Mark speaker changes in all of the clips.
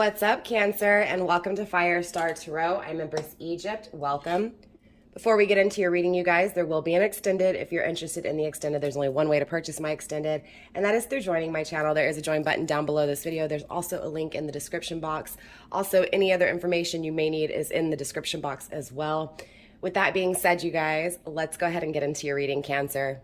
Speaker 1: What's up, Cancer, and welcome to FireStarPassion. I'm Empress Egypt. Welcome. Before we get into your reading, you guys, there will be an extended. If you're interested in the extended, there's only one way to purchase my extended, and that is through joining my channel. There is a join button down below this video. There's also a link in the description box. Also, any other information you may need is in the description box as well. With that being said, you guys, let's go ahead and get into your reading, Cancer.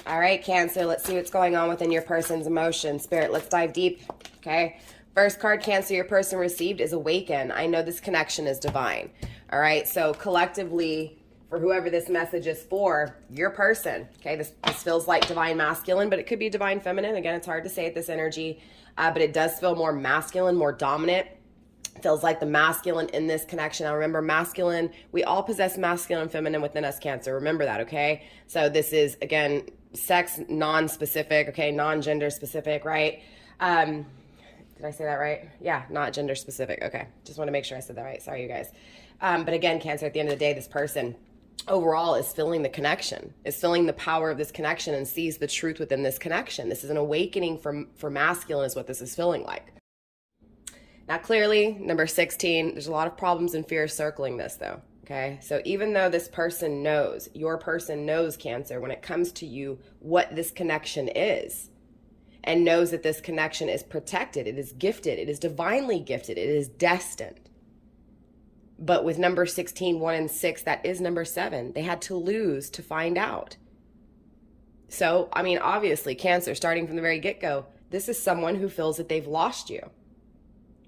Speaker 1: All right, Cancer, let's see what's going on within your person's emotions. Spirit, let's dive deep, okay? First card, Cancer, your person received is Awaken. I know this connection is divine. All right, so collectively, for whoever this message is for, your person, okay? This feels like divine masculine, but it could be divine feminine. Again, it's hard to say at this energy, but it does feel more masculine, more dominant. Feels like the masculine in this connection. Now remember, masculine, we all possess masculine and feminine within us, Cancer. Remember that, okay? So this is, again, sex non-specific, okay? Non-gender specific, right? Did I say that right? Yeah, not gender specific. Okay, just want to make sure I said that right. Sorry, you guys. But again, Cancer, at the end of the day, this person overall is feeling the connection, is feeling the power of this connection and sees the truth within this connection. This is an awakening for masculine is what this is feeling like. Now, clearly, number 16, there's a lot of problems and fears circling this, though, okay? So even though this person knows, your person knows, Cancer, when it comes to you, what this connection is, and knows that this connection is protected, it is gifted, it is divinely gifted, it is destined. But with number 16, 1 and 6, that is number 7. They had to lose to find out. So, I mean, obviously, Cancer, starting from the very get-go, this is someone who feels that they've lost you.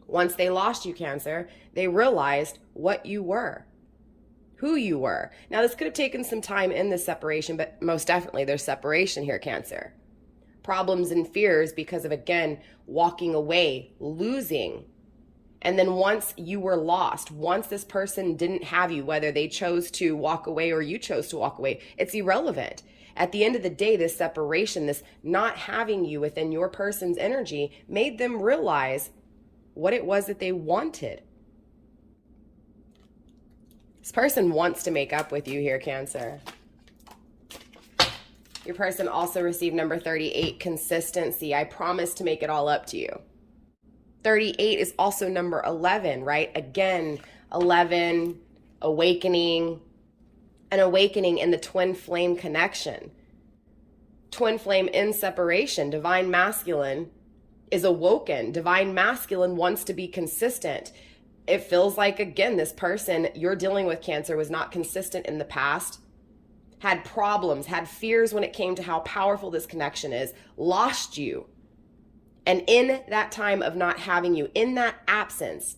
Speaker 1: Once they lost you, Cancer, they realized what you were, who you were. Now, this could have taken some time in this separation, but most definitely there's separation here, Cancer. Problems and fears because of, again, walking away, losing. And then once you were lost, once this person didn't have you, whether they chose to walk away or you chose to walk away, it's irrelevant. At the end of the day, this separation, this not having you within your person's energy made them realize what it was that they wanted. This person wants to make up with you here, Cancer. Your person also received number 38, consistency. I promise to make it all up to you. 38 is also number 11, right? Again, 11, awakening, an awakening in the twin flame connection. Twin flame in separation, divine masculine is awoken. Divine masculine wants to be consistent. It feels like, again, this person you're dealing with, Cancer, was not consistent in the past, had problems, had fears when it came to how powerful this connection is, lost you. And in that time of not having you, in that absence,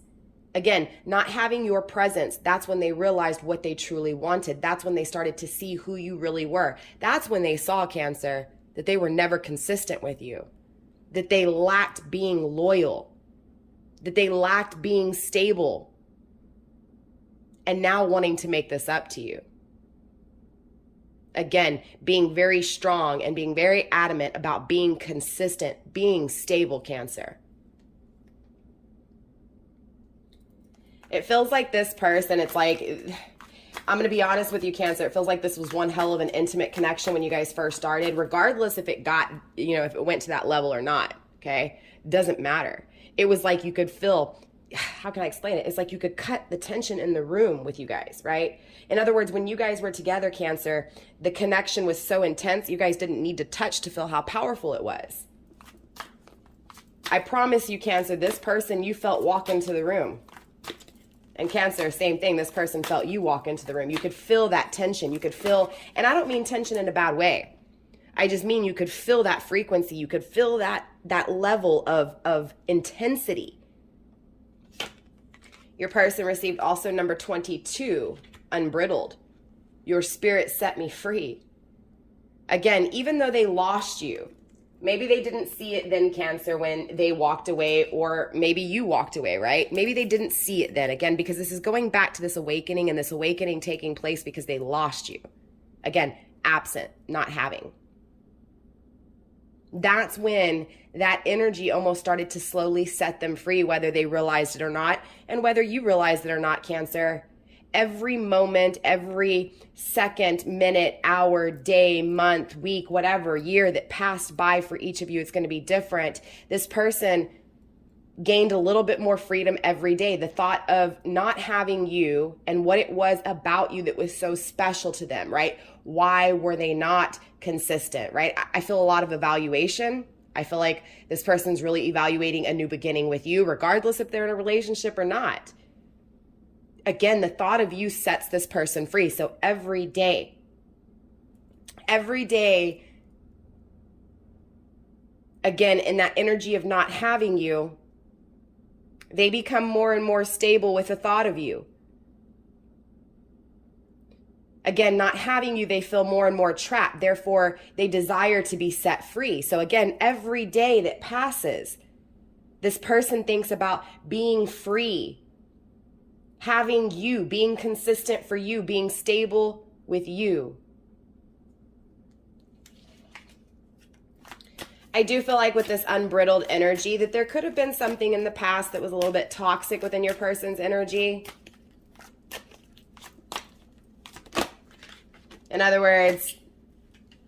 Speaker 1: again, not having your presence, that's when they realized what they truly wanted. That's when they started to see who you really were. That's when they saw, Cancer, that they were never consistent with you, that they lacked being loyal, that they lacked being stable, and now wanting to make this up to you. Again, being very strong and being very adamant about being consistent, being stable, Cancer. It feels like this person, it's like, I'm going to be honest with you, Cancer, it feels like this was one hell of an intimate connection when you guys first started, regardless if it got, if it went to that level or not, okay? Doesn't matter. It was like you could feel, how can I explain it? It's like you could cut the tension in the room with you guys, right? In other words, when you guys were together, Cancer, the connection was so intense, you guys didn't need to touch to feel how powerful it was. I promise you, Cancer, this person you felt walk into the room. And Cancer, same thing, this person felt you walk into the room. You could feel that tension. You could feel, and I don't mean tension in a bad way. I just mean you could feel that frequency. You could feel that level of intensity. Your person received also number 22, unbridled. Your spirit set me free. Again, even though they lost you, maybe they didn't see it then, Cancer, when they walked away, or maybe you walked away, right? Maybe they didn't see it then, again, because this is going back to this awakening, and this awakening taking place because they lost you. Again, absent, not having. That's when that energy almost started to slowly set them free, whether they realized it or not, and whether you realized it or not, Cancer. Every moment, every second, minute, hour, day, month, week, whatever, year that passed by for each of you, it's going to be different. This person gained a little bit more freedom every day. The thought of not having you and what it was about you that was so special to them, right? Why were they not consistent, right? I feel a lot of evaluation. I feel like this person's really evaluating a new beginning with you, regardless if they're in a relationship or not. Again, the thought of you sets this person free. So every day, again, in that energy of not having you, they become more and more stable with the thought of you. Again, not having you, they feel more and more trapped. Therefore, they desire to be set free. So again, every day that passes, this person thinks about being free, having you, being consistent for you, being stable with you. I do feel like with this unbridled energy that there could have been something in the past that was a little bit toxic within your person's energy. In other words,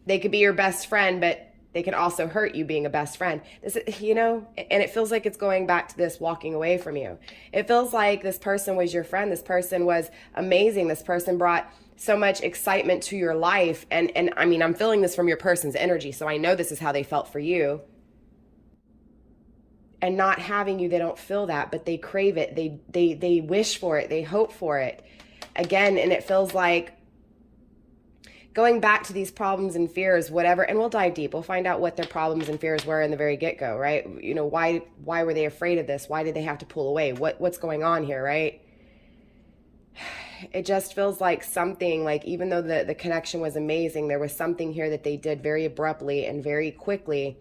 Speaker 1: they could be your best friend, but they can also hurt you being a best friend. This, you know, and it feels like it's going back to this walking away from you. It feels like this person was your friend. This person was amazing. This person brought so much excitement to your life. And I mean, I'm feeling this from your person's energy, so I know this is how they felt for you. And not having you, they don't feel that, but they crave it. They wish for it. They hope for it. Again, and it feels like going back to these problems and fears, whatever, and we'll dive deep. We'll find out what their problems and fears were in the very get-go, right? You know, why were they afraid of this? Why did they have to pull away? What's going on here, right? It just feels like something, like even though the connection was amazing, there was something here that they did very abruptly and very quickly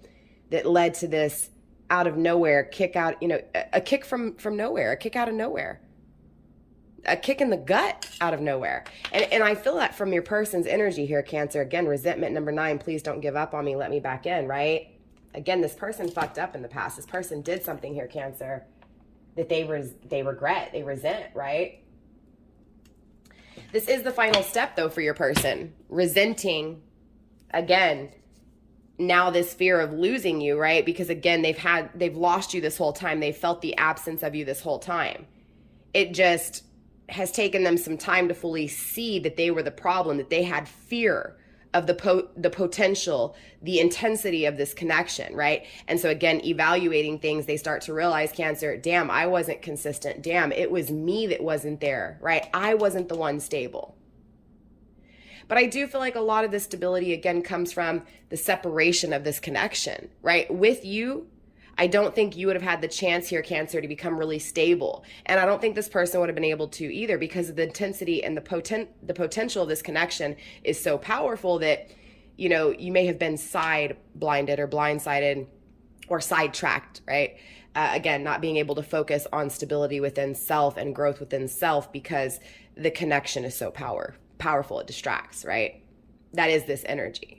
Speaker 1: that led to this out of nowhere kick out, you know, a kick from nowhere, a kick out of nowhere. A kick in the gut out of nowhere. And I feel that from your person's energy here, Cancer. Again, resentment, number 9, please don't give up on me, let me back in, right? Again, this person fucked up in the past. This person did something here, Cancer, that they regret, they resent, right? This is the final step, though, for your person. Resenting, again, now this fear of losing you, right? Because, again, they've lost you this whole time. They've felt the absence of you this whole time. It just has taken them some time to fully see that they were the problem, that they had fear of the potential, the intensity of this connection, right? And so again, evaluating things, they start to realize, Cancer, damn, I wasn't consistent. Damn, it was me that wasn't there, right? I wasn't the one stable. But I do feel like a lot of this stability, again, comes from the separation of this connection, right? With you, I don't think you would have had the chance here, Cancer, to become really stable. And I don't think this person would have been able to either, because of the intensity and the potential of this connection is so powerful that, you know, you may have been side-blinded or blindsided or sidetracked, right? Again, not being able to focus on stability within self and growth within self because the connection is so powerful. It distracts, right? That is this energy.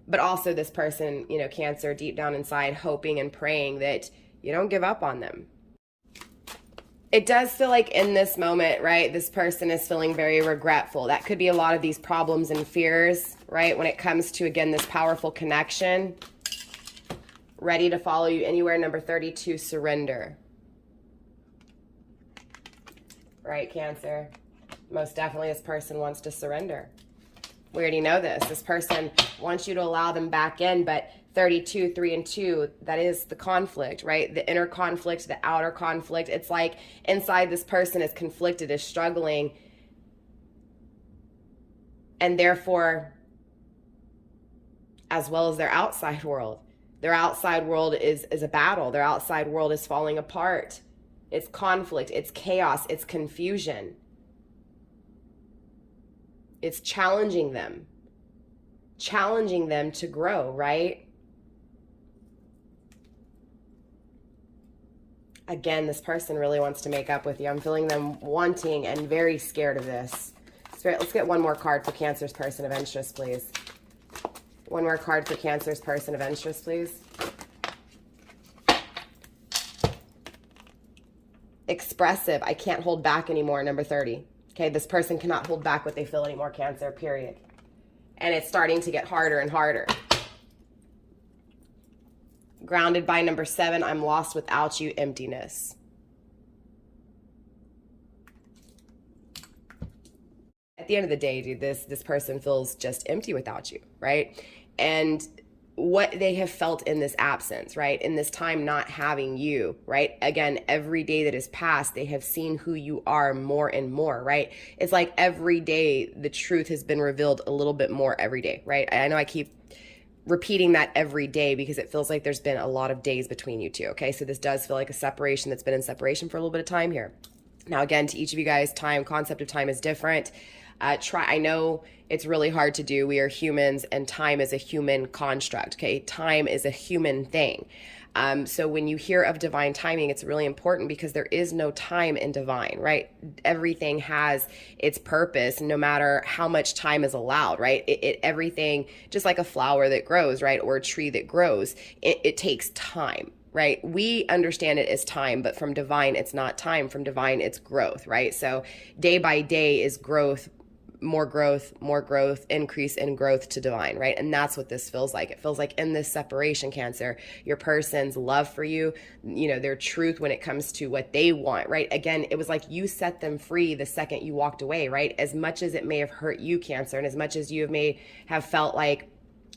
Speaker 1: But also this person, you know, Cancer, deep down inside, hoping and praying that you don't give up on them. It does feel like in this moment, right, this person is feeling very regretful. That could be a lot of these problems and fears, right, when it comes to, again, this powerful connection. Ready to follow you anywhere, number 32, surrender. Right, Cancer? Most definitely this person wants to surrender. We already know this. This person wants you to allow them back in, but 32, 3 and 2, that is the conflict, right? The inner conflict, the outer conflict. It's like inside this person is conflicted, is struggling. And therefore, as well as their outside world. Their outside world is a battle. Their outside world is falling apart. It's conflict. It's chaos. It's confusion. It's challenging them to grow, right? Again, this person really wants to make up with you. I'm feeling them wanting and very scared of this. Spirit, let's get one more card for Cancer's person of interest, please. One more card for Cancer's person of interest, please. Expressive. I can't hold back anymore, number 30. Okay, this person cannot hold back what they feel anymore, Cancer, period. And it's starting to get harder and harder. Grounded by number 7, I'm lost without you, emptiness. At the end of the day, dude, this person feels just empty without you, right? And what they have felt in this absence, right? In this time not having you, right? Again, every day that has passed, they have seen who you are more and more, right? It's like every day the truth has been revealed a little bit more every day, right? I know I keep repeating that every day because it feels like there's been a lot of days between you two, okay? So this does feel like a separation that's been in separation for a little bit of time here. Now, again, to each of you guys, concept of time is different. I know it's really hard to do. We are humans, and time is a human construct, okay? Time is a human thing. So when you hear of divine timing, it's really important because there is no time in divine, right? Everything has its purpose, no matter how much time is allowed, right? Everything, just like a flower that grows, right? Or a tree that grows, it takes time. Right? We understand it as time, but from divine, it's not time. From divine, it's growth, right? So day by day is growth, more growth, increase in growth to divine, right? And that's what this feels like. It feels like in this separation, Cancer, your person's love for you, their truth when it comes to what they want, right? Again, it was like you set them free the second you walked away, right? As much as it may have hurt you, Cancer, and as much as you may have felt like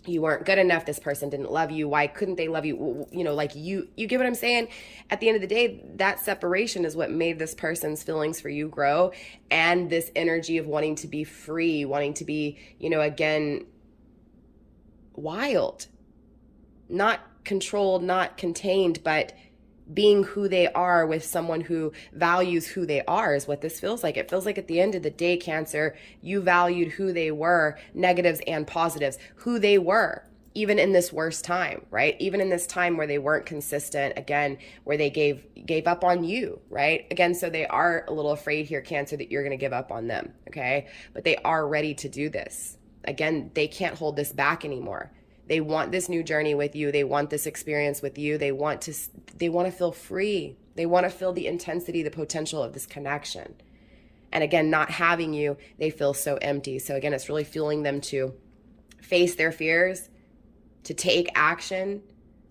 Speaker 1: you weren't good enough, this person didn't love you, why couldn't they love you? You get what I'm saying? At the end of the day, that separation is what made this person's feelings for you grow, and this energy of wanting to be free, wanting to be, again, wild, not controlled, not contained, but being who they are with someone who values who they are is what this feels like. It feels like at the end of the day, Cancer, you valued who they were, negatives and positives, who they were, even in this worst time, right? Even in this time where they weren't consistent, again, where they gave up on you, right? Again, so they are a little afraid here, Cancer, that you're going to give up on them, okay? But they are ready to do this. Again, they can't hold this back anymore. They want this new journey with you. They want this experience with you. They want to feel free. They want to feel the intensity, the potential of this connection. And again, not having you, they feel so empty. So again, it's really fueling them to face their fears, to take action,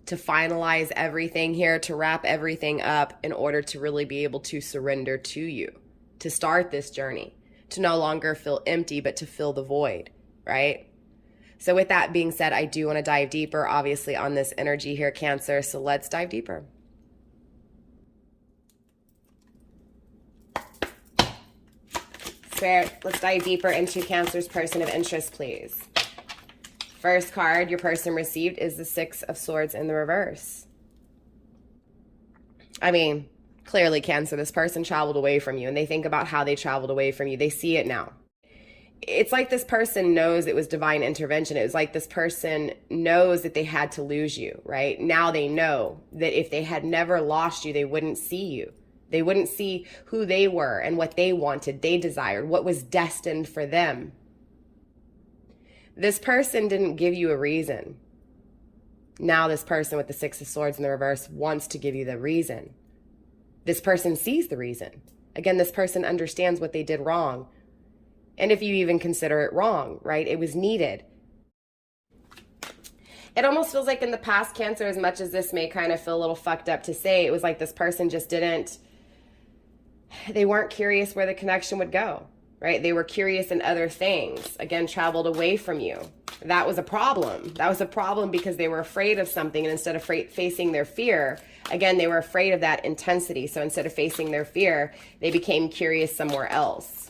Speaker 1: to finalize everything here, to wrap everything up in order to really be able to surrender to you, to start this journey, to no longer feel empty, but to fill the void, right? So with that being said, I do want to dive deeper, obviously, on this energy here, Cancer. So let's dive deeper. Spirit, let's dive deeper into Cancer's person of interest, please. First card your person received is the Six of Swords in the reverse. I mean, clearly, Cancer, this person traveled away from you, and they think about how they traveled away from you. They see it now. It's like this person knows it was divine intervention. It was like this person knows that they had to lose you, right? Now they know that if they had never lost you, they wouldn't see you. They wouldn't see who they were and what they wanted, they desired, what was destined for them. This person didn't give you a reason. Now this person with the Six of Swords in the reverse wants to give you the reason. This person sees the reason. Again, this person understands what they did wrong. And if you even consider it wrong, right? It was needed. It almost feels like in the past, Cancer, as much as this may kind of feel a little fucked up to say, it was like this person just they weren't curious where the connection would go, right? They were curious in other things. Again, traveled away from you. That was a problem. That was a problem because they were afraid of something, and instead of facing their fear, again, they were afraid of that intensity. So instead of facing their fear, they became curious somewhere else.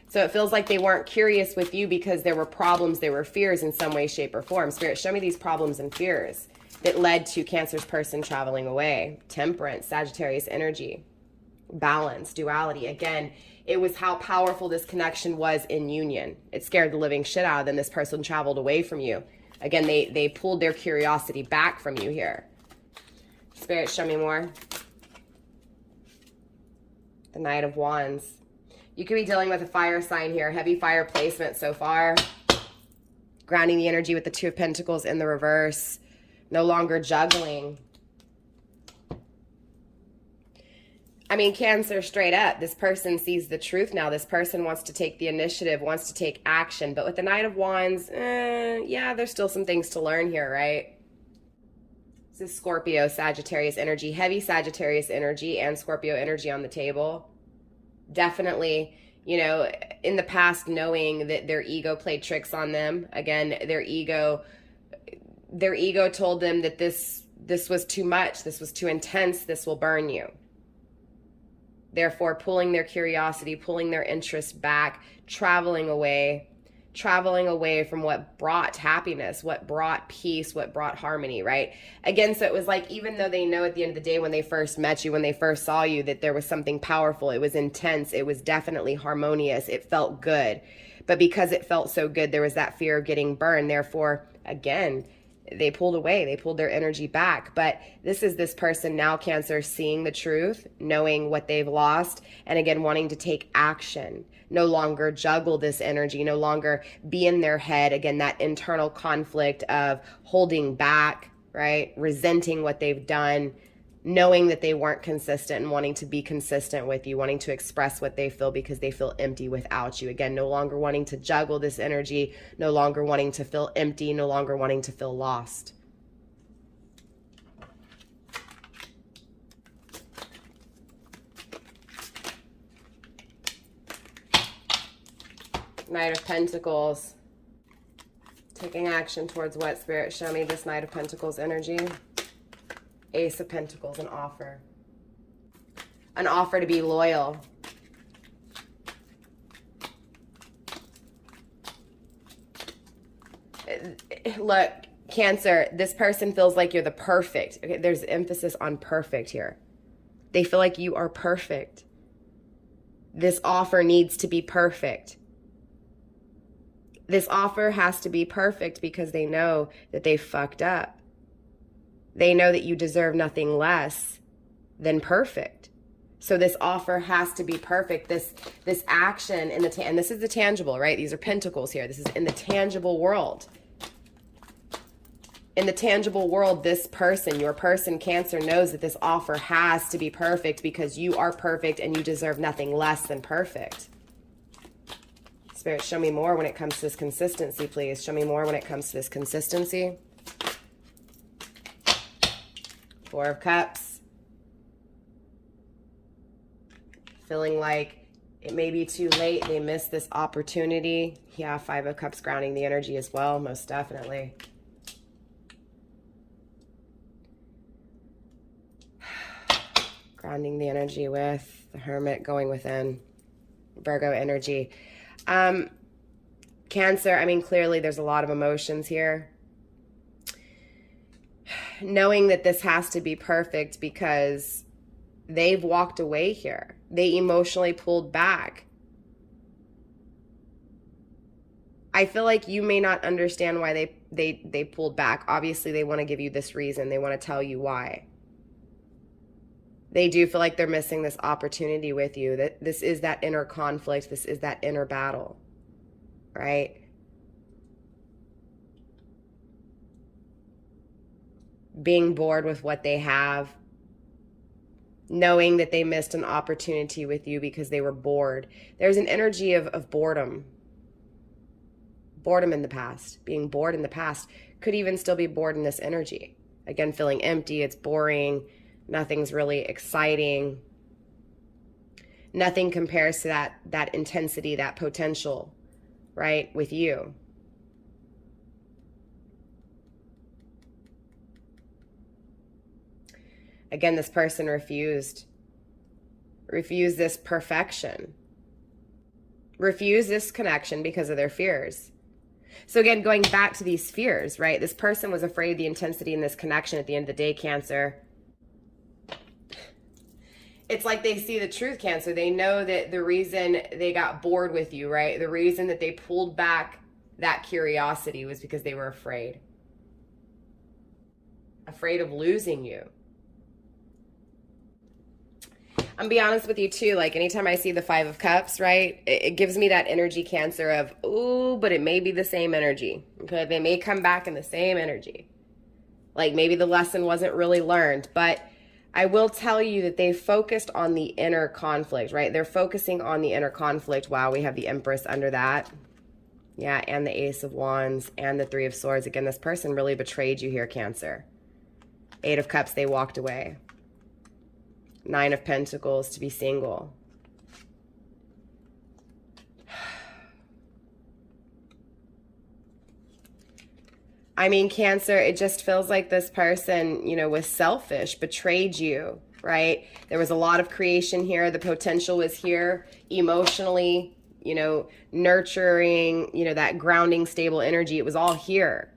Speaker 1: So it feels like they weren't curious with you because there were problems, there were fears in some way, shape, or form. Spirit, show me these problems and fears that led to Cancer's person traveling away. Temperance, Sagittarius energy, balance, duality. Again, it was how powerful this connection was in union. It scared the living shit out of them. This person traveled away from you. Again, they pulled their curiosity back from you here. Spirit, show me more. The Knight of Wands. You could be dealing with a fire sign here. Heavy fire placement so far. Grounding the energy with the Two of Pentacles in the reverse. No longer juggling. I mean, Cancer, straight up, this person sees the truth now. This person wants to take the initiative, wants to take action. But with the Knight of Wands, yeah, there's still some things to learn here, right? This is Scorpio, Sagittarius energy, heavy Sagittarius energy and Scorpio energy on the table. Definitely, you know, in the past, knowing that their ego played tricks on them. Again, their ego told them that this was too much, this was too intense, this will burn you. Therefore, pulling their curiosity, pulling their interest back, traveling away from what brought happiness, what brought peace, what brought harmony, right? Again, so it was like, even though they know at the end of the day when they first met you, when they first saw you, that there was something powerful, it was intense, it was definitely harmonious, it felt good. But because it felt so good, there was that fear of getting burned. Therefore, again, they pulled away, they pulled their energy back. But this is this person now, Cancer, seeing the truth, knowing what they've lost, and again, wanting to take action. No longer juggle this energy, no longer be in their head. Again, that internal conflict of holding back, right? Resenting what they've done, knowing that they weren't consistent and wanting to be consistent with you, wanting to express what they feel because they feel empty without you. Again, no longer wanting to juggle this energy, no longer wanting to feel empty, no longer wanting to feel lost. Knight of Pentacles. Taking action towards what, Spirit? Show me this Knight of Pentacles energy. Ace of Pentacles, an offer. An offer to be loyal. Look, Cancer, this person feels like you're the perfect. Okay, there's emphasis on perfect here. They feel like you are perfect. This offer needs to be perfect. This offer has to be perfect because they know that they fucked up. They know that you deserve nothing less than perfect. So this offer has to be perfect. This action in the and this is the tangible, right? These are pentacles here. This is in the tangible world. In the tangible world, this person, your person, Cancer, knows that this offer has to be perfect because you are perfect and you deserve nothing less than perfect. Spirit, show me more when it comes to this consistency, please. Show me more when it comes to this consistency. Four of Cups. Feeling like it may be too late. They missed this opportunity. Yeah, Five of Cups grounding the energy as well, most definitely. Grounding the energy with the Hermit, going within. Virgo energy. Cancer, I mean, clearly there's a lot of emotions here. Knowing that this has to be perfect because they've walked away here. They emotionally pulled back. I feel like you may not understand why they pulled back. Obviously, they want to give you this reason. They want to tell you why. They do feel like they're missing this opportunity with you. That this is that inner conflict. This is that inner battle, right? Being bored with what they have. Knowing that they missed an opportunity with you because they were bored. There's an energy of boredom. Boredom in the past. Being bored in the past. Could even still be bored in this energy. Again, feeling empty. It's boring. Nothing's really exciting. Nothing compares to that intensity, that potential, right, with you. Again, this person refused this perfection. Refused this connection because of their fears. So again, going back to these fears, right? This person was afraid of the intensity in this connection at the end of the day, Cancer. It's like they see the truth, Cancer. They know that the reason they got bored with you, right? The reason that they pulled back that curiosity was because they were afraid. Afraid of losing you. I'm be honest with you too, like anytime I see the Five of Cups, right? It gives me that energy, Cancer, of, ooh, but it may be the same energy. Okay, they may come back in the same energy. Like maybe the lesson wasn't really learned, but I will tell you that they focused on the inner conflict, right? They're focusing on the inner conflict. Wow, we have the Empress under that. Yeah, and the Ace of Wands and the Three of Swords. Again, this person really betrayed you here, Cancer. Eight of Cups, they walked away. Nine of Pentacles, to be single. I mean, Cancer, it just feels like this person, you know, was selfish, betrayed you, right? There was a lot of creation here. The potential was here emotionally, you know, nurturing, you know, that grounding, stable energy. It was all here.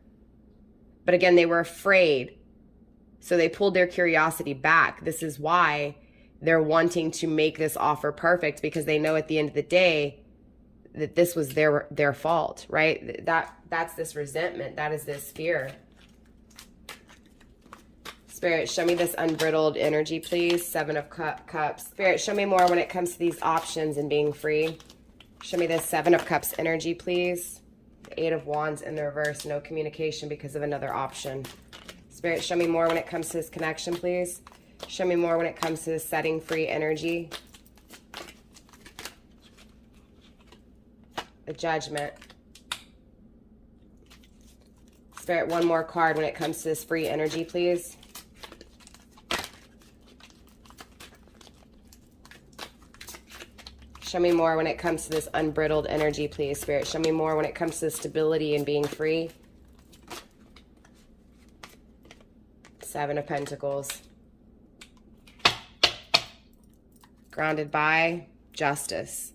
Speaker 1: But again, they were afraid. So they pulled their curiosity back. This is why they're wanting to make this offer perfect, because they know at the end of the day that this was their fault, right? That's this resentment. That is this fear. Spirit, show me this unbridled energy, please. Seven of Cups. Spirit, show me more when it comes to these options and being free. Show me this Seven of Cups energy, please. The Eight of Wands in the reverse. No communication because of another option. Spirit, show me more when it comes to this connection, please. Show me more when it comes to this setting free energy. The Judgment. Spirit, one more card when it comes to this free energy, please. Show me more when it comes to this unbridled energy, please. Spirit, show me more when it comes to stability and being free. Seven of Pentacles. Grounded by justice.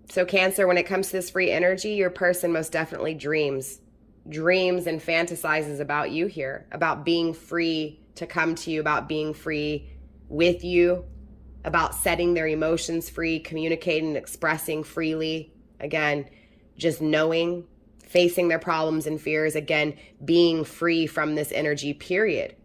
Speaker 1: So Cancer, when it comes to this free energy, your person most definitely dreams and fantasizes about you here, about being free to come to you, about being free with you, about setting their emotions free, communicating and expressing freely. Again, just knowing, facing their problems and fears, again, being free from this energy, period.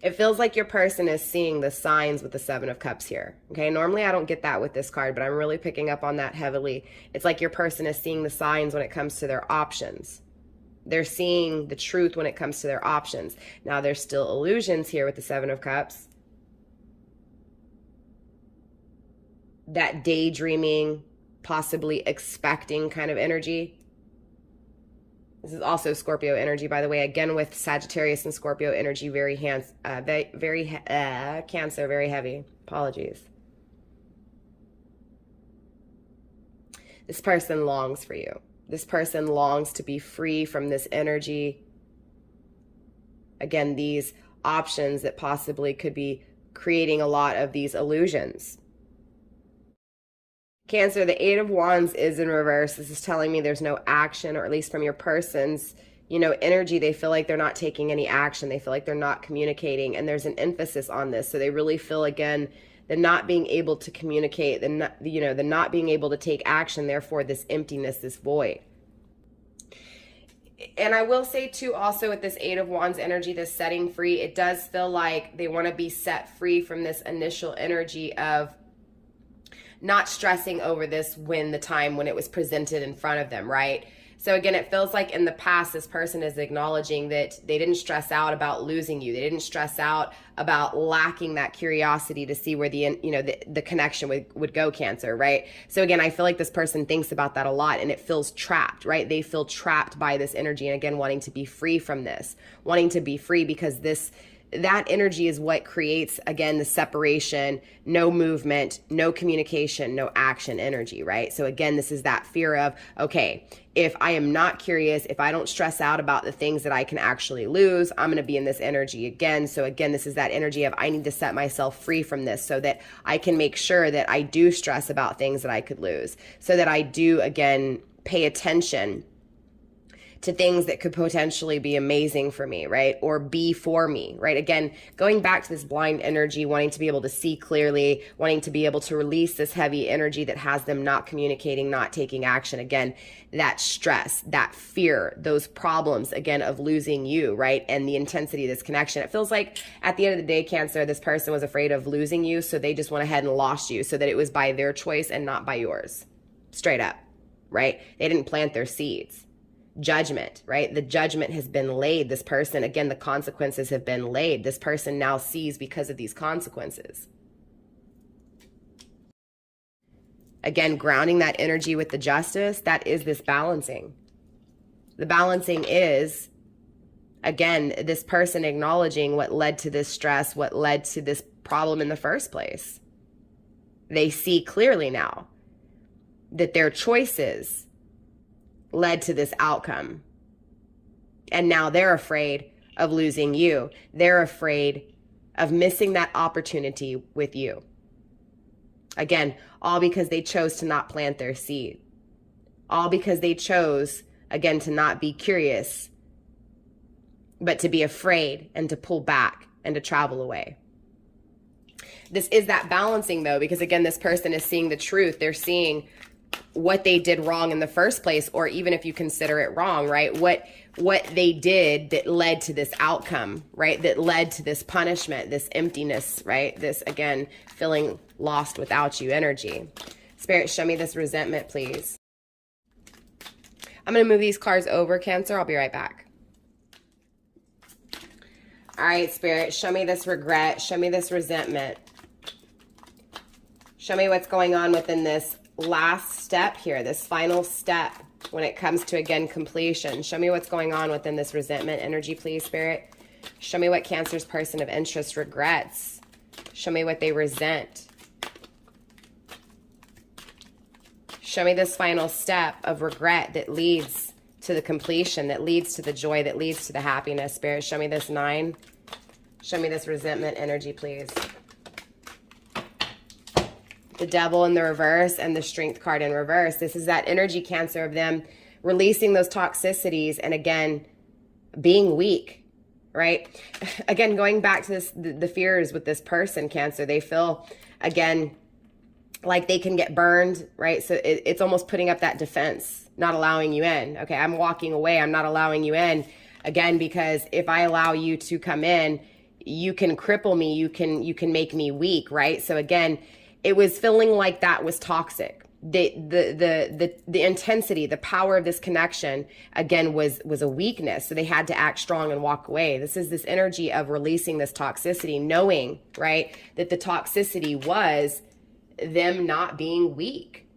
Speaker 1: It feels like your person is seeing the signs with the Seven of Cups here. Okay, normally I don't get that with this card, but I'm really picking up on that heavily. It's like your person is seeing the signs when it comes to their options. They're seeing the truth when it comes to their options. Now, there's still illusions here with the Seven of Cups. That daydreaming, possibly expecting kind of energy. This is also Scorpio energy, by the way. Again, with Sagittarius and Scorpio energy, Cancer, very heavy. Apologies. This person longs for you. This person longs to be free from this energy. Again, these options that possibly could be creating a lot of these illusions. Cancer, the Eight of Wands is in reverse. This is telling me there's no action, or at least from your person's, you know, energy. They feel like they're not taking any action. They feel like they're not communicating, and there's an emphasis on this. So they really feel, again, the not being able to communicate, the not being able to take action, therefore this emptiness, this void. And I will say too, also with this Eight of Wands energy, this setting free, it does feel like they want to be set free from this initial energy of not stressing over this when it was presented in front of them, right? So again, it feels like in the past, this person is acknowledging that they didn't stress out about losing you. They didn't stress out about lacking that curiosity to see where the connection would go, Cancer, right? So again, I feel like this person thinks about that a lot, and it feels trapped, right? They feel trapped by this energy, and again, wanting to be free from this, wanting to be free, because that energy is what creates, again, the separation, no movement, no communication, no action energy, right? So again, this is that fear of, okay, if I am not curious, if I don't stress out about the things that I can actually lose, I'm going to be in this energy again. So again, this is that energy of I need to set myself free from this so that I can make sure that I do stress about things that I could lose, so that I do, again, pay attention to things that could potentially be amazing for me, right? Or be for me, right? Again, going back to this blind energy, wanting to be able to see clearly, wanting to be able to release this heavy energy that has them not communicating, not taking action. Again, that stress, that fear, those problems, again, of losing you, right? And the intensity of this connection. It feels like at the end of the day, Cancer, this person was afraid of losing you, so they just went ahead and lost you, so that it was by their choice and not by yours. Straight up, right? They didn't plant their seeds. Judgment, right? The judgment has been laid. This person, again, the consequences have been laid. This person now sees because of these consequences. again, grounding that energy with the justice, that is this balancing. The balancing is, again, this person acknowledging what led to this stress, what led to this problem in the first place. They see clearly now that their choices led to this outcome. And now they're afraid of losing you. They're afraid of missing that opportunity with you. Again, all because they chose to not plant their seed. All because they chose, again, to not be curious, but to be afraid and to pull back and to travel away. This is that balancing, though, because again, this person is seeing the truth. They're seeing what they did wrong in the first place, or even if you consider it wrong, right? What they did that led to this outcome, right? That led to this punishment, this emptiness, right? This, again, feeling lost without you energy. Spirit, show me this resentment, please. I'm going to move these cards over, Cancer. I'll be right back. All right, Spirit, show me this regret. Show me this resentment. Show me what's going on within this last step here, this final step when it comes to, again, completion. Show me what's going on within this resentment energy, please, Spirit. Show me what Cancer's person of interest regrets. Show me what they resent. Show me this final step of regret that leads to the completion, that leads to the joy, that leads to the happiness. Spirit, show me this 9. Show me this resentment energy, please. The Devil in the reverse and the Strength card in reverse. This is that energy, Cancer, of them releasing those toxicities and, again, being weak, right? Again, going back to this, the fears with this person, Cancer, they feel, again, like they can get burned, right? So it's almost putting up that defense, not allowing you in. Okay, I'm walking away. I'm not allowing you in. Again, because if I allow you to come in, you can cripple me. You can make me weak, right? So again, it was feeling like that was toxic. The intensity, the power of this connection, again, was a weakness. So they had to act strong and walk away. This is this energy of releasing this toxicity, knowing, right, that the toxicity was them not being weak,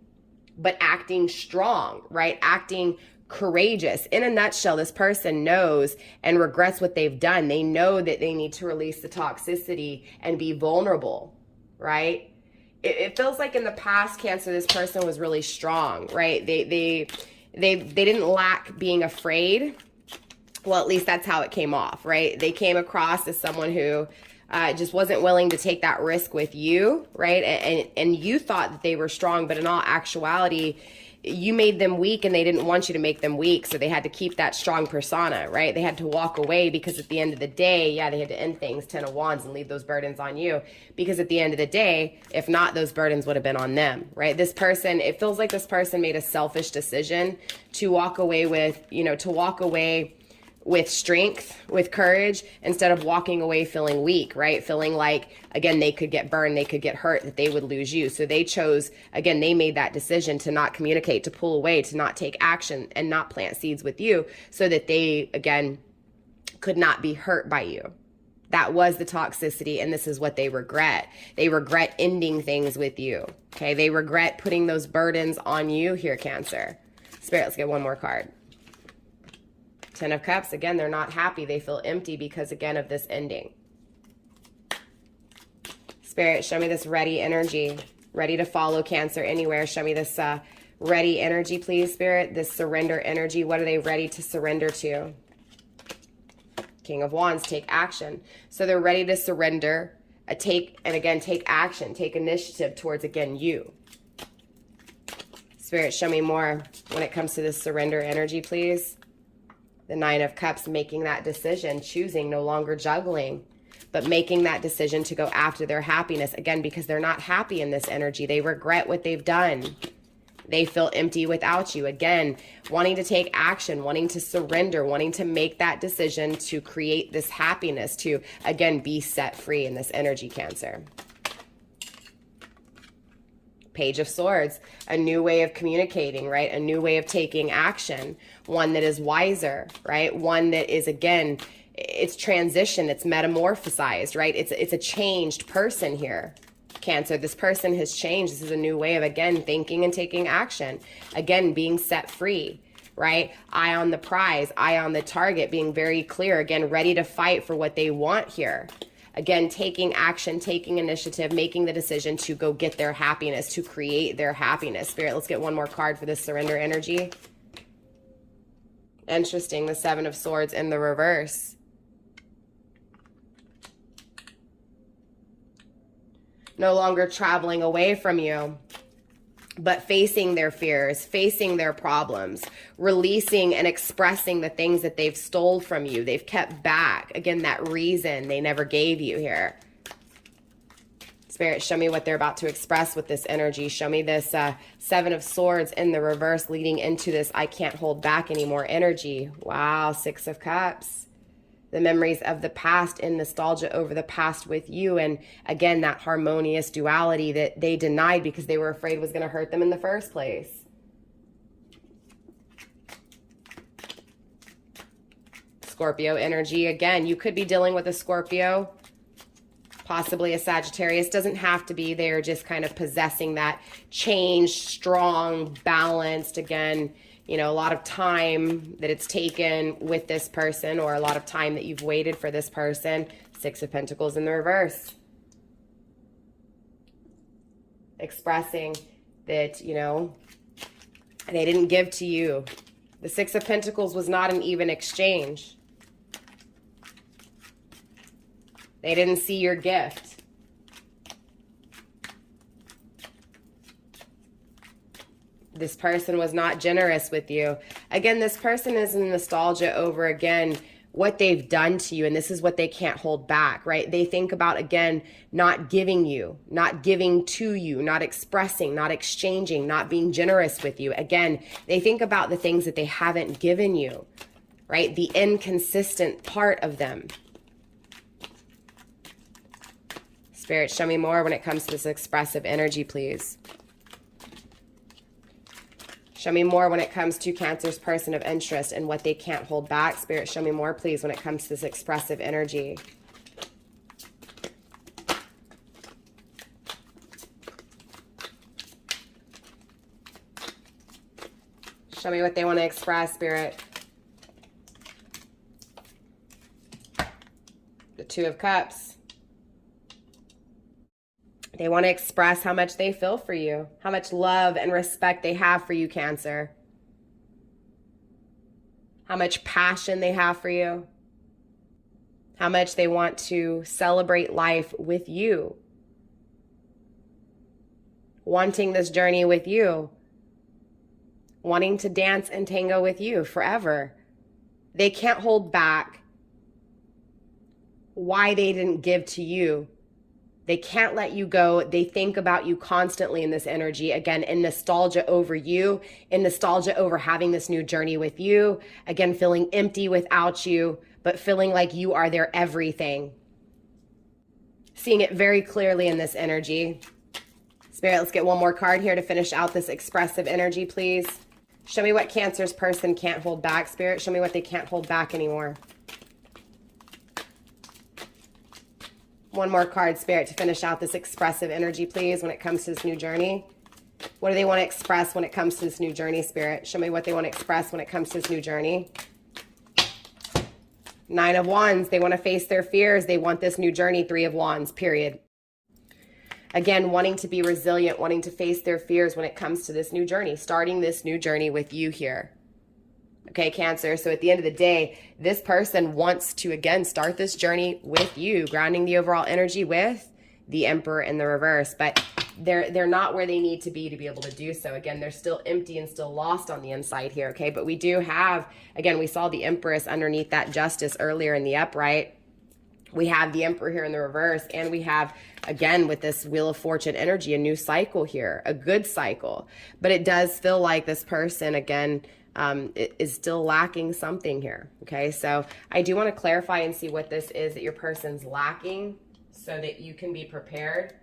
Speaker 1: but acting strong, right? Acting courageous. In a nutshell, this person knows and regrets what they've done. They know that they need to release the toxicity and be vulnerable, right? It feels like in the past, Cancer, this person was really strong, right? They didn't lack being afraid. Well, at least that's how it came off, right? They came across as someone who just wasn't willing to take that risk with you, right? And you thought that they were strong, but in all actuality, you made them weak and they didn't want you to make them weak. So they had to keep that strong persona, right? They had to walk away because at the end of the day, yeah, they had to end things, 10 of Wands, and leave those burdens on you. Because at the end of the day, if not, those burdens would have been on them, right? This person, it feels like this person made a selfish decision to walk away with, to walk away with strength, with courage, instead of walking away feeling weak, right? Feeling like, again, they could get burned, they could get hurt, that they would lose you. So they chose, again, they made that decision to not communicate, to pull away, to not take action and not plant seeds with you so that they, again, could not be hurt by you. That was the toxicity, and this is what they regret. They regret ending things with you, okay? They regret putting those burdens on you here, Cancer. Spirit, let's get one more card. 10 of Cups, again, they're not happy. They feel empty because, again, of this ending. Spirit, show me this ready energy. Ready to follow, Cancer, anywhere. Show me this ready energy, please, Spirit. This surrender energy. What are they ready to surrender to? King of Wands, take action. So they're ready to surrender, take action, take initiative towards, again, you. Spirit, show me more when it comes to this surrender energy, please. The 9 of Cups, making that decision, choosing, no longer juggling, but making that decision to go after their happiness. Again, because they're not happy in this energy. They regret what they've done. They feel empty without you. Again, wanting to take action, wanting to surrender, wanting to make that decision to create this happiness, to, again, be set free in this energy, Cancer. Page of Swords, a new way of communicating, right? A new way of taking action, one that is wiser, right? One that is, again, it's transition, it's metamorphosized, right? It's a changed person here, Cancer, this person has changed. This is a new way of, again, thinking and taking action. Again, being set free, right? Eye on the prize, eye on the target, being very clear. Again, ready to fight for what they want here. Again, taking action, taking initiative, making the decision to go get their happiness, to create their happiness. Spirit, let's get one more card for this surrender energy. Interesting, the Seven of Swords in the reverse. No longer traveling away from you, but facing their fears, facing their problems, releasing and expressing the things that they've stole from you, they've kept back. Again, that reason they never gave you here. Spirit, show me what they're about to express with this energy. Show me this Seven of Swords in the reverse leading into this I can't hold back anymore energy. Wow, Six of Cups. The memories of the past and nostalgia over the past with you. And again, that harmonious duality that they denied because they were afraid was going to hurt them in the first place. Scorpio energy. Again, you could be dealing with a Scorpio, possibly a Sagittarius. Doesn't have to be. They're just kind of possessing that change, strong, balanced, again, you know, a lot of time that it's taken with this person, or a lot of time that you've waited for this person. Six of Pentacles in the reverse. Expressing that, you know, they didn't give to you. The Six of Pentacles was not an even exchange. They didn't see your gift. This person was not generous with you. Again, this person is in nostalgia over, again, what they've done to you. And this is what they can't hold back, right? They think about, again, not giving you, not giving to you, not expressing, not exchanging, not being generous with you. Again, they think about the things that they haven't given you, right? The inconsistent part of them. Spirit, show me more when it comes to this expressive energy, please. Show me more when it comes to Cancer's person of interest and what they can't hold back. Spirit, show me more, please, when it comes to this expressive energy. Show me what they want to express, Spirit. The Two of Cups. They want to express how much they feel for you, how much love and respect they have for you, Cancer. How much passion they have for you. How much they want to celebrate life with you. Wanting this journey with you. Wanting to dance and tango with you forever. They can't hold back why they didn't give to you. They can't let you go. They think about you constantly in this energy. Again, in nostalgia over you, in nostalgia over having this new journey with you. Again, feeling empty without you, but feeling like you are their everything. Seeing it very clearly in this energy. Spirit, let's get one more card here to finish out this expressive energy, please. Show me what Cancer's person can't hold back, Spirit. Show me what they can't hold back anymore. One more card, Spirit, to finish out this expressive energy, please, when it comes to this new journey. What do they want to express when it comes to this new journey, Spirit? Show me what they want to express when it comes to this new journey. Nine of Wands. They want to face their fears. They want this new journey. Three of Wands, period. Again, wanting to be resilient, wanting to face their fears when it comes to this new journey, starting this new journey with you here. Okay, Cancer, so at the end of the day, this person wants to, again, start this journey with you, grounding the overall energy with the Emperor in the reverse, but they're not where they need to be able to do so. Again, they're still empty and still lost on the inside here, okay? But we do have, again, we saw the Empress underneath that Justice earlier in the upright. We have the Emperor here in the reverse, and we have, again, with this Wheel of Fortune energy, a new cycle here, a good cycle. But it does feel like this person, again, is still lacking something here, okay? So I do want to clarify and see what this is that your person's lacking so that you can be prepared.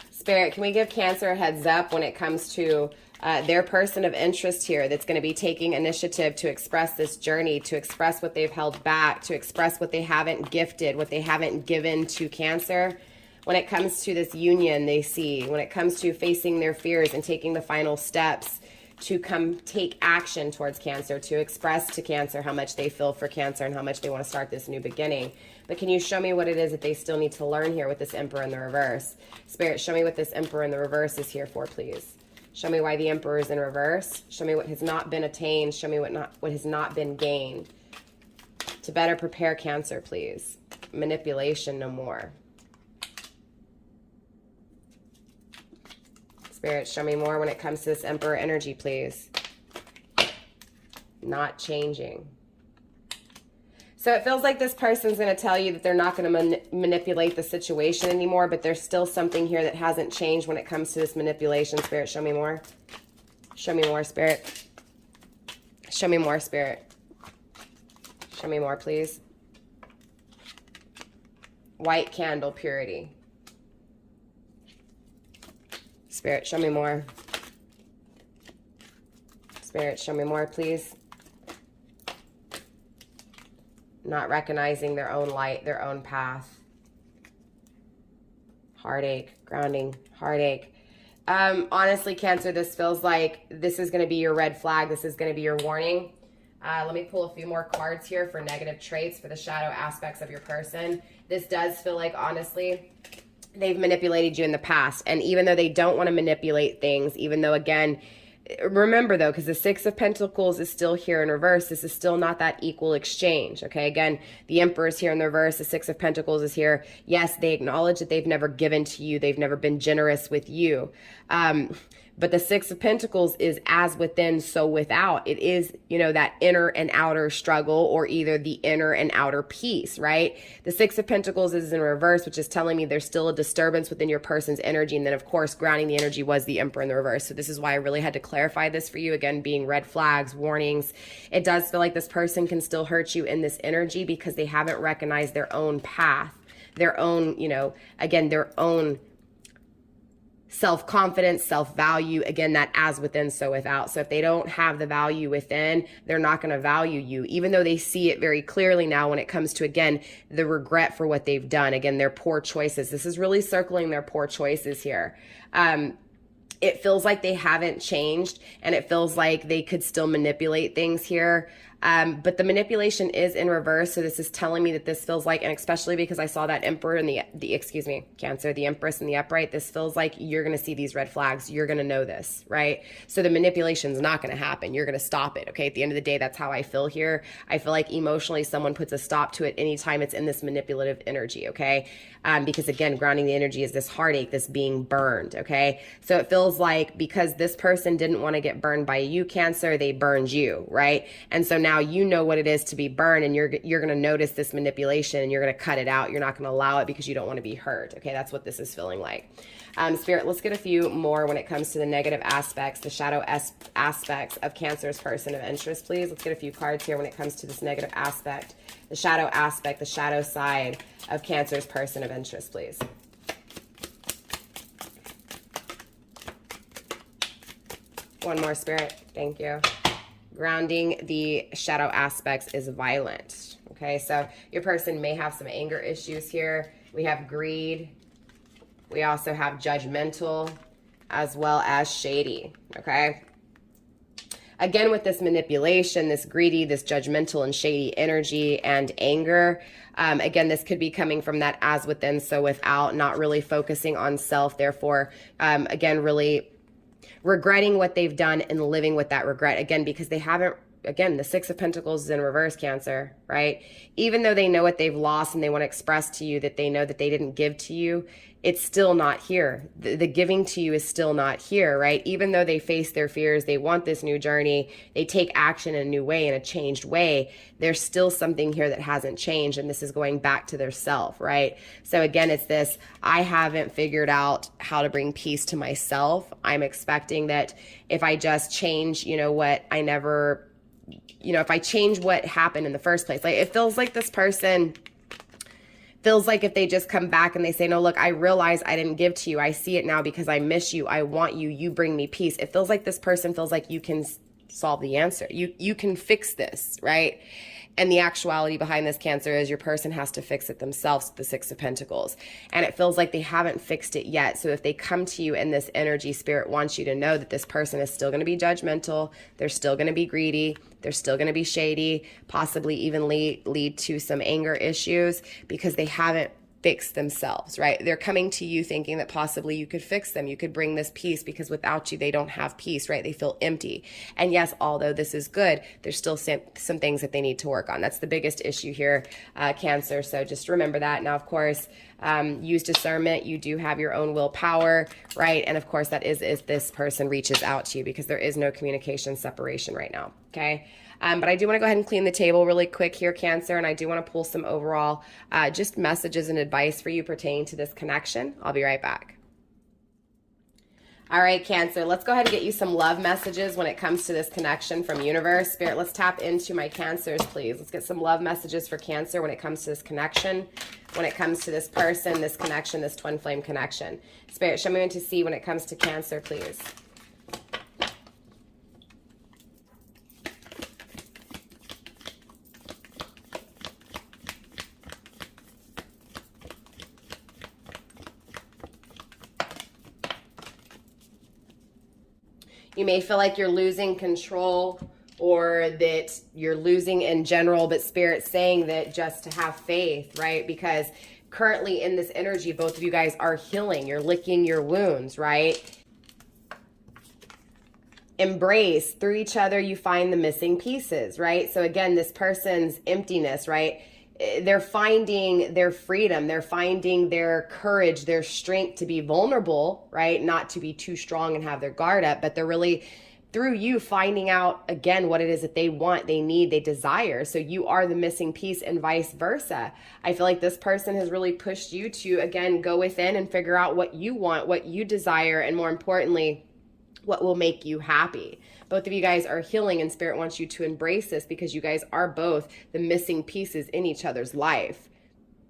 Speaker 1: Spirit, can we give Cancer a heads up when it comes to Their person of interest here that's going to be taking initiative to express this journey, to express what they've held back, to express what they haven't gifted, what they haven't given to Cancer. When it comes to this union they see, when it comes to facing their fears and taking the final steps to come take action towards Cancer, to express to Cancer how much they feel for Cancer and how much they want to start this new beginning. But can you show me what it is that they still need to learn here with this Emperor in the reverse? Spirit, show me what this Emperor in the reverse is here for, please. Show me why the Emperor is in reverse. Show me what has not been attained. Show me what has not been gained. To better prepare Cancer, please. Manipulation no more. Spirit, show me more when it comes to this Emperor energy, please. Not changing. So it feels like this person's going to tell you that they're not going to manipulate the situation anymore, but there's still something here that hasn't changed when it comes to this manipulation. Spirit, show me more. Show me more, Spirit. Show me more, Spirit. Show me more, please. White candle, purity. Spirit, show me more. Spirit, show me more, please. Not recognizing their own light, their own path. Heartache, grounding, heartache. Honestly, Cancer, this feels like this is going to be your red flag. This is going to be your warning. Let me pull a few more cards here for negative traits, for the shadow aspects of your person. This does feel like, honestly, they've manipulated you in the past. And even though they don't want to manipulate things, even though, again, remember though, because the Six of Pentacles is still here in reverse, this is still not that equal exchange, okay? Again, the Emperor is here in the reverse, the Six of Pentacles is here. Yes, they acknowledge that they've never given to you, they've never been generous with you. But the Six of Pentacles is as within, so without. It is, you know, that inner and outer struggle, or either the inner and outer peace, right? The Six of Pentacles is in reverse, which is telling me there's still a disturbance within your person's energy. And then, of course, grounding the energy was the Emperor in the reverse. So this is why I really had to clarify this for you. Again, being red flags, warnings. It does feel like this person can still hurt you in this energy because they haven't recognized their own path, their own, you know, again, their own self-confidence, self-value, again, that as within, so without. So if they don't have the value within, they're not going to value you, even though they see it very clearly now when it comes to, again, the regret for what they've done. Again, their poor choices. This is really circling their poor choices here. It feels like they haven't changed, and it feels like they could still manipulate things here. But the manipulation is in reverse. So this is telling me that this feels like, and especially because I saw that Emperor and excuse me, Cancer, the Empress in the upright, this feels like you're going to see these red flags. You're going to know this, right? So the manipulation is not going to happen. You're going to stop it. Okay. At the end of the day, that's how I feel here. I feel like emotionally someone puts a stop to it anytime it's in this manipulative energy. Okay. Because again, grounding the energy is this heartache, this being burned. Okay. So it feels like because this person didn't want to get burned by you, Cancer, they burned you, right? And so now you know what it is to be burned, and you're going to notice this manipulation, and you're going to cut it out. You're not going to allow it because you don't want to be hurt. Okay, that's what this is feeling like. Spirit, let's get a few more when it comes to the negative aspects, the shadow aspects of Cancer's person of interest, please. Let's get a few cards here when it comes to this negative aspect, the shadow aspect, the shadow side of Cancer's person of interest, please. One more, Spirit. Thank you. Grounding the shadow aspects is violent. Okay, so your person may have some anger issues here. We have greed. We also have judgmental, as well as shady. Okay. Again, with this manipulation, this greedy, this judgmental and shady energy and anger, again, this could be coming from that as within, so without, not really focusing on self. Therefore, again, really regretting what they've done and living with that regret, again, because they haven't, again, the Six of Pentacles is in reverse, Cancer, right? Even though they know what they've lost and they want to express to you that they know that they didn't give to you, it's still not here. The giving to you is still not here, right? Even though they face their fears, they want this new journey, they take action in a new way, in a changed way, there's still something here that hasn't changed, and this is going back to their self, right? So again, it's this, I haven't figured out how to bring peace to myself. I'm expecting that if I just change, you know, what I never, you know, if I change what happened in the first place, like it feels like this person Feels like if they just come back and they say, no, look, I realize I didn't give to you. I see it now because I miss you. I want you. You bring me peace. It feels like this person feels like you can solve the answer. You can fix this, right? And the actuality behind this, Cancer, is your person has to fix it themselves, the Six of Pentacles. And it feels like they haven't fixed it yet. So if they come to you in this energy, Spirit wants you to know that this person is still going to be judgmental. They're still going to be greedy. They're still going to be shady, possibly even lead to some anger issues because they haven't fix themselves, right? They're coming to you thinking that possibly you could fix them. You could bring this peace because without you, they don't have peace, right? They feel empty. And yes, although this is good, there's still some things that they need to work on. That's the biggest issue here, Cancer. So just remember that. Now, of course, use discernment. You do have your own willpower, right? And of course, that is if this person reaches out to you because there is no communication separation right now, okay? But I do want to go ahead and clean the table really quick here, Cancer, and I do want to pull some overall just messages and advice for you pertaining to this connection. I'll be right back. All right, Cancer, let's go ahead and get you some love messages when it comes to this connection from universe. Spirit, let's tap into my Cancers, please. Let's get some love messages for Cancer when it comes to this connection, when it comes to this person, this connection, this twin flame connection. Spirit, show me what to see when it comes to Cancer, please. You may feel like you're losing control or that you're losing in general, but Spirit's saying that just to have faith, right? Because currently in this energy, both of you guys are healing. You're licking your wounds, right? Embrace. Through each other, you find the missing pieces, right? So again, this person's emptiness, right? They're finding their freedom. They're finding their courage, their strength to be vulnerable, right? Not to be too strong and have their guard up, but they're really, through you, finding out, again, what it is that they want, they need, they desire. So you are the missing piece and vice versa. I feel like this person has really pushed you to, again, go within and figure out what you want, what you desire, and more importantly, what will make you happy. Both of you guys are healing and Spirit wants you to embrace this because you guys are both the missing pieces in each other's life.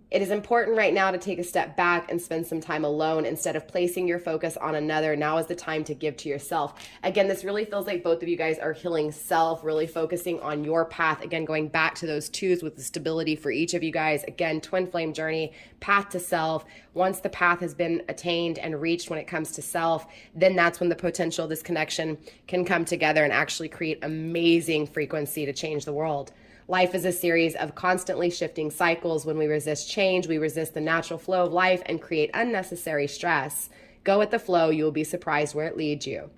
Speaker 1: It is important right now to take a step back and spend some time alone instead of placing your focus on another. Now is the time to give to yourself. Again, this really feels like both of you guys are healing self, really focusing on your path. Again, going back to those twos with the stability for each of you guys. Again, twin flame journey, path to self. Once the path has been attained and reached when it comes to self, then that's when the potential of this connection can come together and actually create amazing frequency to change the world. Life is a series of constantly shifting cycles. When we resist change, we resist the natural flow of life and create unnecessary stress. Go with the flow. You will be surprised where it leads you,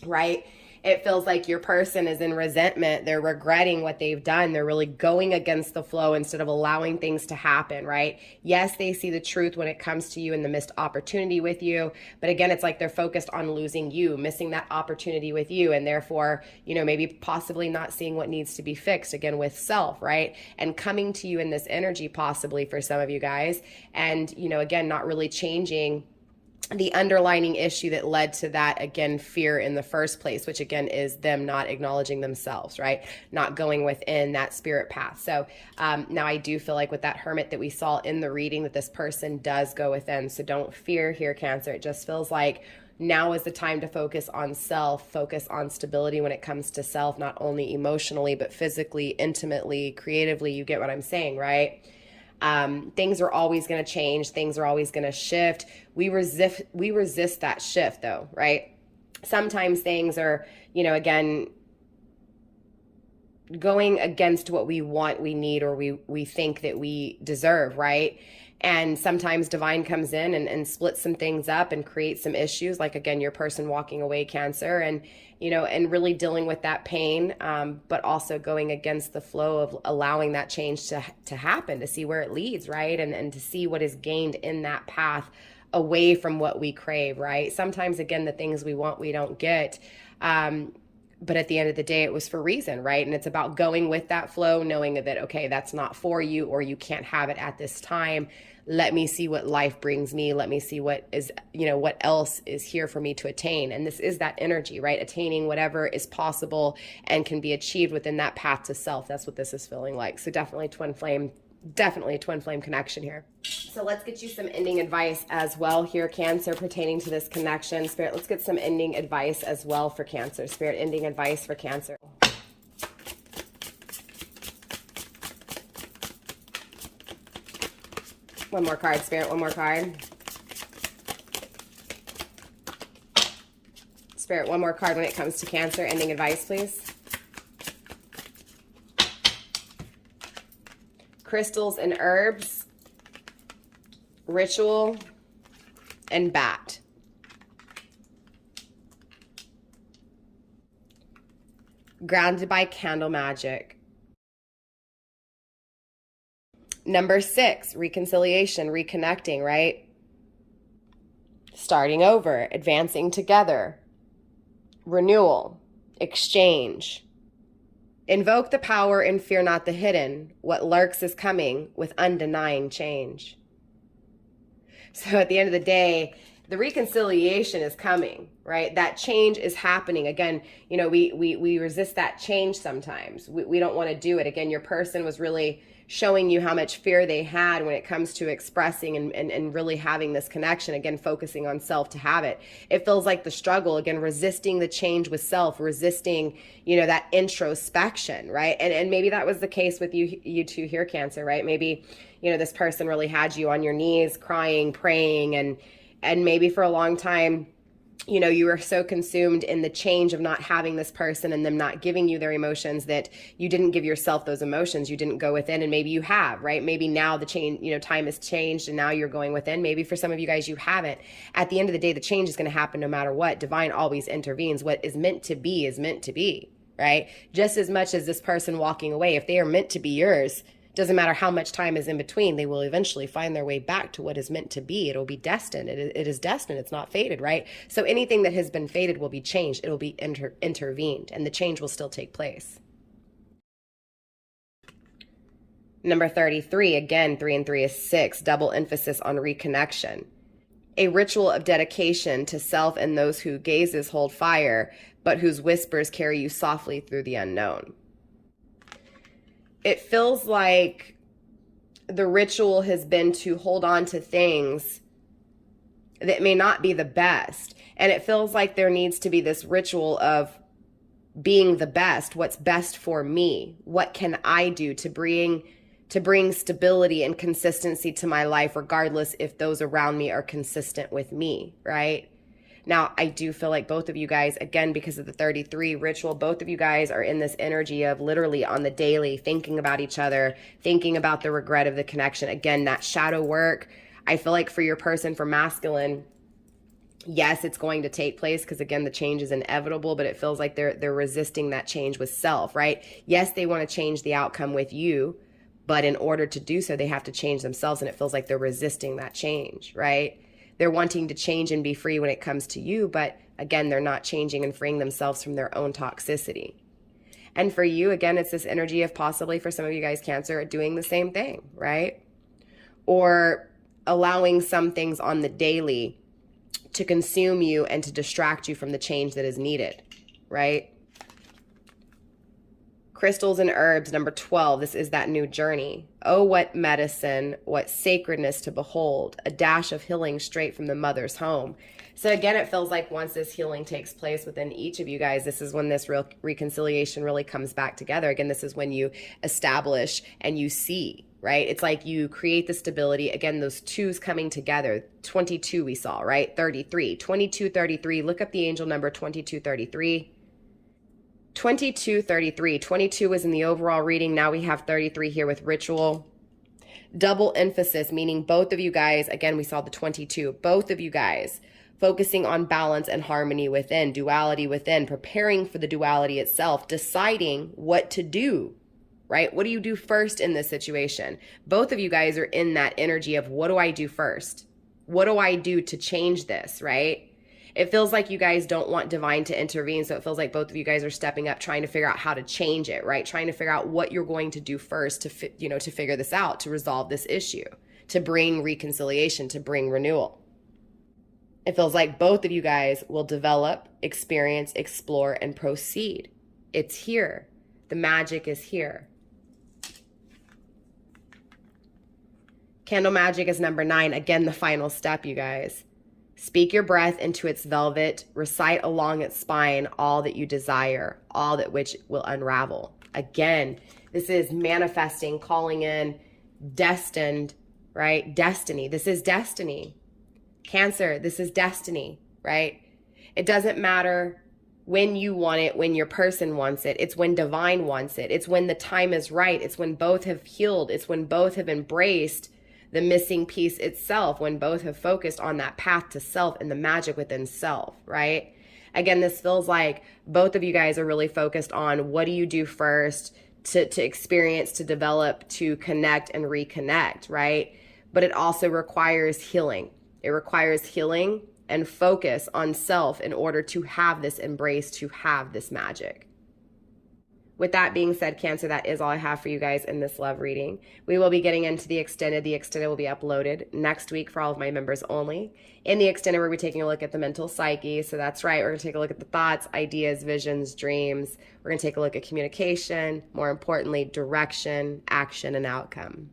Speaker 1: right? It feels like your person is in resentment. They're regretting what they've done. They're really going against the flow instead of allowing things to happen, right? Yes, they see the truth when it comes to you and the missed opportunity with you. But again, it's like they're focused on losing you, missing that opportunity with you. And therefore, you know, maybe possibly not seeing what needs to be fixed, again, with self, right? And coming to you in this energy possibly for some of you guys. And, you know, again, not really changing the underlining issue that led to that, again, fear in the first place, which again is them not acknowledging themselves, right? Not going within that spirit path. So now I do feel like with that hermit that we saw in the reading that this person does go within. So don't fear here, Cancer. It just feels like now is the time to focus on self, focus on stability when it comes to self, not only emotionally, but physically, intimately, creatively. You get what I'm saying, right? Things are always going to change. Things are always going to shift. We resist that shift though, right? Sometimes things are, you know, again, going against what we want, we need, or we think that we deserve, right? And sometimes divine comes in and splits some things up and creates some issues, like again, your person walking away, Cancer, and you know, and really dealing with that pain, but also going against the flow of allowing that change to happen, to see where it leads, right? And to see what is gained in that path away from what we crave, right? Sometimes, again, the things we want, we don't get. But at the end of the day, it was for reason, right? And it's about going with that flow, knowing that, okay, that's not for you, or you can't have it at this time. Let me see what life brings me. Let me see what is, you know, what else is here for me to attain. And this is that energy, right? Attaining whatever is possible and can be achieved within that path to self. That's what this is feeling like. So definitely twin flame Definitely a twin flame connection here. So let's get you some ending advice as well here, Cancer, pertaining to this connection. Spirit, let's get some ending advice as well for Cancer. Spirit, ending advice for Cancer. One more card, Spirit, one more card. Spirit, one more card when it comes to Cancer. Ending advice, please. Crystals and herbs, ritual, and bat. Grounded by candle magic. Number 6, reconciliation, reconnecting, right? Starting over, advancing together. Renewal, exchange. Invoke the power and fear not the hidden. What lurks is coming with undenying change. So at the end of the day, the reconciliation is coming, right? That change is happening. Again, you know, we resist that change sometimes. We don't want to do it. Again, your person was really showing you how much fear they had when it comes to expressing and really having this connection, again, focusing on self to have it. It feels like the struggle, again, resisting the change with self, resisting, you know, that introspection, right? And maybe that was the case with you two here, Cancer, right? Maybe, you know, this person really had you on your knees, crying, praying, and maybe for a long time, you know, you were so consumed in the change of not having this person and them not giving you their emotions that you didn't give yourself those emotions. You didn't go within, and maybe you have, right? Maybe now the change, you know, time has changed and now you're going within. Maybe for some of you guys, you haven't. At the end of the day, the change is going to happen no matter what. Divine always intervenes. What is meant to be, right? Just as much as this person walking away, if they are meant to be yours, doesn't matter how much time is in between, they will eventually find their way back to what is meant to be. It'll be destined. It is destined. It's not fated, right? So anything that has been fated will be changed. It'll be intervened, and the change will still take place. Number 33, again, 3 and 3 is 6, double emphasis on reconnection. A ritual of dedication to self and those whose gazes hold fire, but whose whispers carry you softly through the unknown. It feels like the ritual has been to hold on to things that may not be the best. And it feels like there needs to be this ritual of being the best. What's best for me? What can I do to bring stability and consistency to my life, regardless if those around me are consistent with me, right? Now, I do feel like both of you guys, again, because of the 33 ritual, both of you guys are in this energy of literally on the daily thinking about each other, thinking about the regret of the connection. Again, that shadow work. I feel like for your person, for masculine, yes, it's going to take place because, again, the change is inevitable, but it feels like they're resisting that change with self, right? Yes, they want to change the outcome with you, but in order to do so, they have to change themselves, and it feels like they're resisting that change, right? They're wanting to change and be free when it comes to you, but again, they're not changing and freeing themselves from their own toxicity. And for you, again, it's this energy of possibly for some of you guys, Cancer, doing the same thing, right? Or allowing some things on the daily to consume you and to distract you from the change that is needed, right? Crystals and herbs, number 12, this is that new journey. Oh, what medicine, what sacredness to behold, a dash of healing straight from the mother's home. So again, it feels like once this healing takes place within each of you guys, this is when this real reconciliation really comes back together. Again, this is when you establish and you see, right? It's like you create the stability. Again, those twos coming together. 22 we saw, right? 33, 22, 33. Look up the angel number 2233. 2233. 22 was in the overall reading. Now we have 33 here with ritual. Double emphasis, meaning both of you guys, again, we saw the 22, both of you guys focusing on balance and harmony within, duality within, preparing for the duality itself, deciding what to do, right? What do you do first in this situation? Both of you guys are in that energy of what do I do first? What do I do to change this, right? It feels like you guys don't want divine to intervene, so it feels like both of you guys are stepping up, trying to figure out how to change it, right? Trying to figure out what you're going to do first to figure this out, to resolve this issue, to bring reconciliation, to bring renewal. It feels like both of you guys will develop, experience, explore, and proceed. It's here. The magic is here. Candle magic is number 9. Again, the final step, you guys. Speak your breath into its velvet. Recite along its spine all that you desire, all that which will unravel. Again, this is manifesting, calling in, destined, right? Destiny. This is destiny. Cancer, this is destiny, right? It doesn't matter when you want it, when your person wants it. It's when divine wants it. It's when the time is right. It's when both have healed. It's when both have embraced the missing piece itself, when both have focused on that path to self and the magic within self, right? Again, this feels like both of you guys are really focused on what do you do first to experience, to develop, to connect and reconnect, right? But it also requires healing. It requires healing and focus on self in order to have this embrace, to have this magic. With that being said, Cancer, that is all I have for you guys in this love reading. We will be getting into the extended. The extended will be uploaded next week for all of my members only. In the extended, we're going to be taking a look at the mental psyche. So that's right. We're going to take a look at the thoughts, ideas, visions, dreams. We're going to take a look at communication, more importantly, direction, action, and outcome.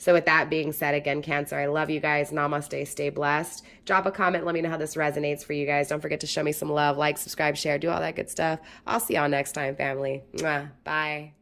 Speaker 1: So with that being said, again, Cancer, I love you guys. Namaste. Stay blessed. Drop a comment. Let me know how this resonates for you guys. Don't forget to show me some love. Like, subscribe, share, do all that good stuff. I'll see y'all next time, family. Mwah. Bye.